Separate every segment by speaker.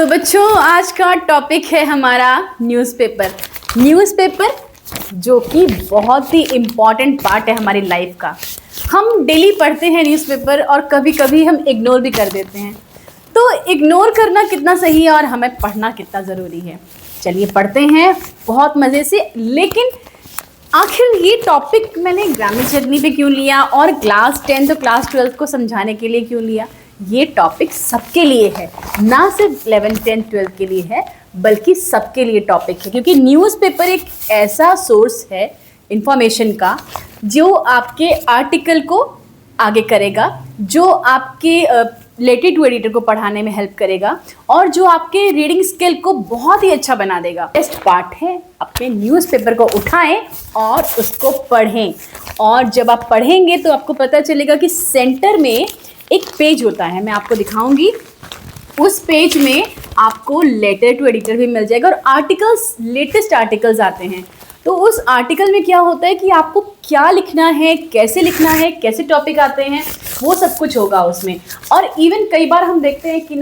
Speaker 1: तो बच्चों, आज का टॉपिक है हमारा न्यूज़पेपर जो कि बहुत ही इम्पॉर्टेंट पार्ट है हमारी लाइफ का। हम डेली पढ़ते हैं न्यूज़पेपर और कभी कभी हम इग्नोर भी कर देते हैं। तो इग्नोर करना कितना सही है और हमें पढ़ना कितना ज़रूरी है, चलिए पढ़ते हैं बहुत मज़े से। लेकिन आखिर ये टॉपिक मैंने ग्रामीण जर्नी पे क्यों लिया और क्लास 10 और क्लास 12 को समझाने के लिए क्यों लिया? ये टॉपिक सबके लिए है, ना सिर्फ 11, 10, 12 के लिए है, बल्कि सबके लिए टॉपिक है। क्योंकि न्यूज़पेपर एक ऐसा सोर्स है इंफॉर्मेशन का जो आपके आर्टिकल को आगे करेगा, जो आपके रिलेटेड टू एडिटर को पढ़ाने में हेल्प करेगा और जो आपके रीडिंग स्किल को बहुत ही अच्छा बना देगा। बेस्ट पार्ट है, अपने न्यूज़पेपर को उठाएं और उसको पढ़ें। और जब आप पढ़ेंगे तो आपको पता चलेगा कि सेंटर में एक पेज होता है, मैं आपको दिखाऊंगी। उस पेज में आपको लेटर टू एडिटर भी मिल जाएगा और आर्टिकल्स, लेटेस्ट आर्टिकल्स आते हैं। तो उस आर्टिकल में क्या होता है कि आपको क्या लिखना है, कैसे टॉपिक आते हैं, वो सब कुछ होगा उसमें। और इवन कई बार हम देखते हैं कि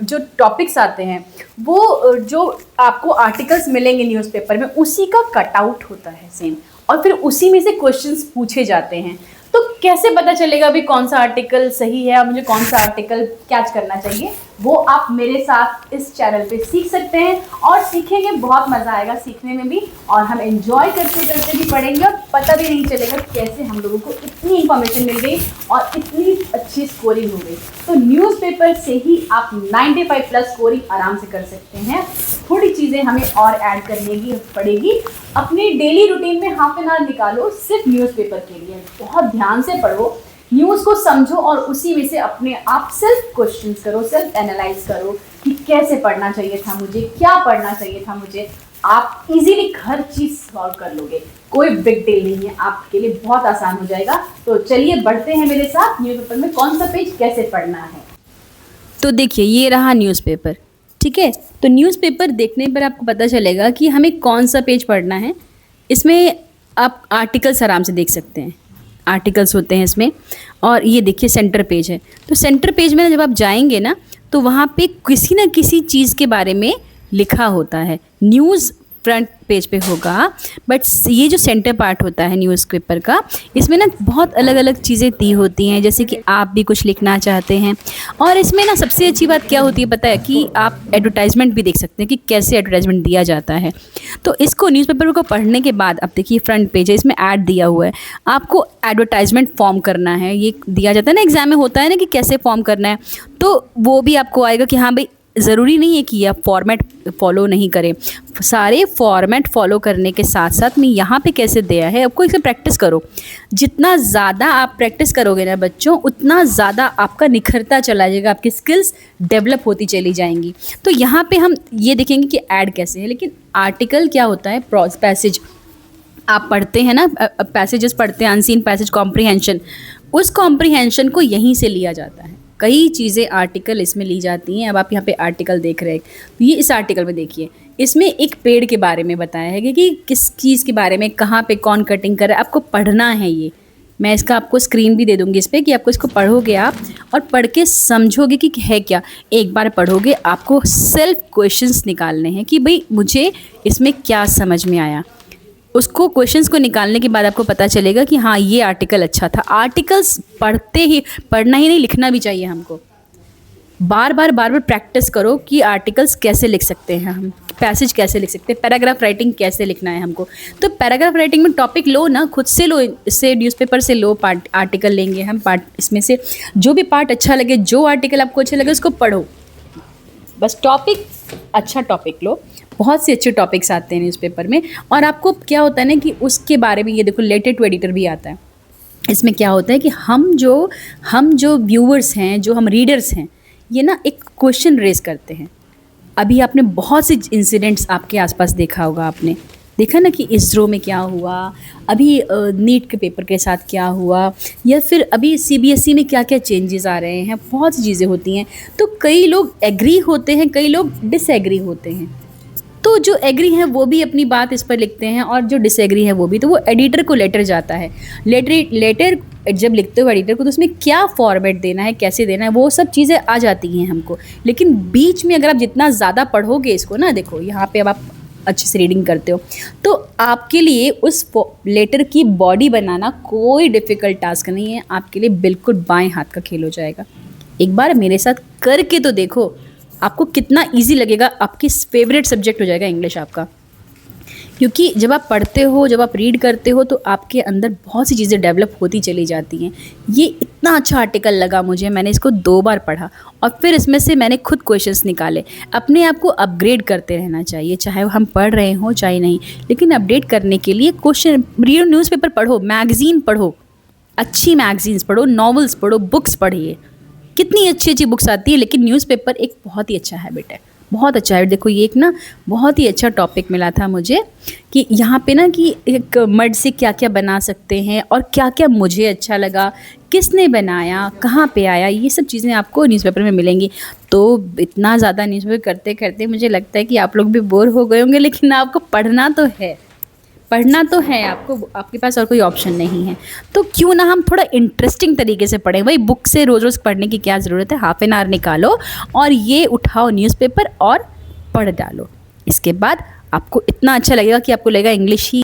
Speaker 1: जो टॉपिक्स आते हैं वो जो आपको आर्टिकल्स मिलेंगे न्यूज़पेपर में, उसी का कटआउट होता है सेम, और फिर उसी में से क्वेश्चंस पूछे जाते हैं। तो कैसे पता चलेगा अभी कौन सा आर्टिकल सही है और मुझे कौन सा आर्टिकल कैच करना चाहिए? वो आप मेरे साथ इस चैनल पे सीख सकते हैं और सीखेंगे, बहुत मज़ा आएगा सीखने में भी, और हम एंजॉय करते करते भी पढ़ेंगे और पता भी नहीं चलेगा कैसे हम लोगों को इतनी इंफॉर्मेशन मिल गई और इतनी अच्छी स्कोरिंग हो गई। तो न्यूज़पेपर से ही आप 95+ स्कोरिंग आराम से कर सकते हैं। थोड़ी चीज़ें हमें और ऐड करने की पड़ेगी। अपने डेली रूटीन में हाफ एन आवर निकालो सिर्फ न्यूज़पेपर के लिए, बहुत ध्यान से पढ़ो, न्यूज़ को समझो और उसी में से अपने आप सेल्फ क्वेश्चंस करो, सेल्फ एनालाइज करो कि कैसे पढ़ना चाहिए था मुझे, क्या पढ़ना चाहिए था मुझे। आप इजीली हर चीज़ सॉल्व कर लोगे, कोई बिग डील नहीं है, आपके लिए बहुत आसान हो जाएगा। तो चलिए बढ़ते हैं मेरे साथ, न्यूज़पेपर में कौन सा पेज कैसे पढ़ना है।
Speaker 2: तो देखिए, ये रहा न्यूज़पेपर, ठीक है। तो न्यूज़पेपर देखने पर आपको पता चलेगा कि हमें कौन सा पेज पढ़ना है। इसमें आप आर्टिकल्स आराम से देख सकते हैं, आर्टिकल्स होते हैं इसमें। और ये देखिए सेंटर पेज है। तो सेंटर पेज में जब आप जाएंगे ना, तो वहाँ पे किसी न किसी चीज़ के बारे में लिखा होता है। न्यूज़ फ्रंट पेज पे होगा, बट ये जो सेंटर पार्ट होता है न्यूज़पेपर का, इसमें ना बहुत अलग अलग चीज़ें दी होती हैं, जैसे कि आप भी कुछ लिखना चाहते हैं। और इसमें ना सबसे अच्छी बात क्या होती है पता है, कि आप एडवर्टाइजमेंट भी देख सकते हैं कि कैसे एडवर्टाइजमेंट दिया जाता है। तो इसको न्यूज़पेपर को पढ़ने के बाद अब देखिए फ्रंट पेज है, इसमें ऐड दिया हुआ है, आपको एडवर्टाइजमेंट फॉर्म करना है। ये दिया जाता है ना एग्जाम में, होता है ना कि कैसे फॉर्म करना है, तो वो भी आपको आएगा कि हाँ भाई, ज़रूरी नहीं है कि आप फॉर्मेट फॉलो नहीं करें, सारे फॉर्मेट फॉलो करने के साथ साथ में यहाँ पे कैसे दिया है आपको, इसे प्रैक्टिस करो। जितना ज़्यादा आप प्रैक्टिस करोगे ना बच्चों, उतना ज़्यादा आपका निखरता चला जाएगा, आपकी स्किल्स डेवलप होती चली जाएंगी। तो यहाँ पे हम ये देखेंगे कि ऐड कैसे है। लेकिन आर्टिकल क्या होता है, पैसेज आप पढ़ते हैं ना, पैसेजेस पढ़ते हैं, अनसीन पैसेज, कॉम्प्रिहेंशन, उस कॉम्प्रिहेंशन को यहीं से लिया जाता है। कई चीज़ें आर्टिकल इसमें ली जाती हैं। अब आप यहाँ पे आर्टिकल देख रहे हैं, तो ये इस आर्टिकल में देखिए, इसमें एक पेड़ के बारे में बताया है कि किस चीज़ के बारे में, कहाँ पे कौन कटिंग कर रहा है, आपको पढ़ना है। ये मैं इसका आपको स्क्रीन भी दे दूँगी इस पर, कि आपको इसको पढ़ोगे आप और पढ़ के समझोगे कि है क्या। एक बार पढ़ोगे, आपको सेल्फ क्वेश्चंस निकालने हैं कि भाई मुझे इसमें क्या समझ में आया। उसको क्वेश्चंस को निकालने के बाद आपको पता चलेगा कि हाँ, ये आर्टिकल अच्छा था। आर्टिकल्स पढ़ना ही नहीं, लिखना भी चाहिए हमको। बार बार प्रैक्टिस करो कि आर्टिकल्स कैसे लिख सकते हैं हम, पैसेज कैसे लिख सकते हैं, पैराग्राफ राइटिंग कैसे लिखना है हमको। तो पैराग्राफ राइटिंग में टॉपिक लो ना, खुद से लो, इससे न्यूज़पेपर से लो, आर्टिकल लेंगे हम, इसमें से जो भी पार्ट अच्छा लगे, जो आर्टिकल आपको अच्छा लगे उसको पढ़ो। बस टॉपिक, अच्छा टॉपिक लो। बहुत से अच्छे टॉपिक्स आते हैं न्यूज़पेपर में। और आपको क्या होता है ना कि उसके बारे में, ये देखो लेटर टू एडिटर भी आता है। इसमें क्या होता है कि हम जो व्यूअर्स हैं, जो हम रीडर्स हैं, ये ना एक क्वेश्चन रेज करते हैं। अभी आपने बहुत से इंसिडेंट्स आपके आसपास देखा होगा, आपने देखा ना कि इसरो में क्या हुआ, अभी नीट के पेपर के साथ क्या हुआ, या फिर अभी सीबीएसई में क्या क्या चेंजेस आ रहे हैं, बहुत सी चीज़ें होती हैं। तो कई लोग एग्री होते हैं, कई लोग डिसएग्री होते हैं। तो जो एग्री हैं वो भी अपनी बात इस पर लिखते हैं और जो डिसएग्री हैं वो भी, तो वो एडिटर को लेटर जाता है। लेटर जब लिखते हो एडिटर को तो उसमें क्या फॉर्मेट देना है, कैसे देना है, वो सब चीज़ें आ जाती हैं हमको। लेकिन बीच में अगर आप जितना ज़्यादा पढ़ोगे इसको ना, देखो यहाँ पे अब आप अच्छे से रीडिंग करते हो तो आपके लिए उस लेटर की बॉडी बनाना कोई डिफ़िकल्ट टास्क नहीं है, आपके लिए बिल्कुल बाएं हाथ का खेल हो जाएगा। एक बार मेरे साथ करके तो देखो, आपको कितना इजी लगेगा, आपकी फेवरेट सब्जेक्ट हो जाएगा इंग्लिश आपका। क्योंकि जब आप पढ़ते हो, जब आप रीड करते हो तो आपके अंदर बहुत सी चीज़ें डेवलप होती चली जाती हैं। ये इतना अच्छा आर्टिकल लगा मुझे, मैंने इसको 2 बार पढ़ा और फिर इसमें से मैंने खुद क्वेश्चंस निकाले। अपने आप को अपग्रेड करते रहना चाहिए, चाहे हम पढ़ रहे हों चाहे नहीं, लेकिन अपडेट करने के लिए क्वेश्चन रीड, न्यूज़पेपर पढ़ो, मैगज़ीन पढ़ो, अच्छी मैगज़ीन्स पढ़ो, नॉवेल्स पढ़ो, बुक्स पढ़िए। कितनी अच्छी अच्छी बुक्स आती है, लेकिन न्यूज़पेपर एक बहुत ही अच्छा हैबिट है, बहुत अच्छा हैबिट। देखो ये एक ना बहुत ही अच्छा टॉपिक मिला था मुझे कि यहाँ पे ना कि एक मड से क्या क्या बना सकते हैं और क्या क्या मुझे अच्छा लगा, किसने बनाया, कहाँ पे आया, ये सब चीज़ें आपको न्यूज़पेपर में मिलेंगी। तो इतना ज़्यादा न्यूज़पेपर करते करते मुझे लगता है कि आप लोग भी बोर हो गए होंगे, लेकिन आपको पढ़ना तो है, पढ़ना तो है आपको, आपके पास और कोई ऑप्शन नहीं है। तो क्यों ना हम थोड़ा इंटरेस्टिंग तरीके से पढ़ें। वही बुक से रोज़ रोज़ पढ़ने की क्या ज़रूरत है, हाफ एन आवर निकालो और ये उठाओ न्यूज़पेपर और पढ़ डालो। इसके बाद आपको इतना अच्छा लगेगा कि आपको लगेगा इंग्लिश ही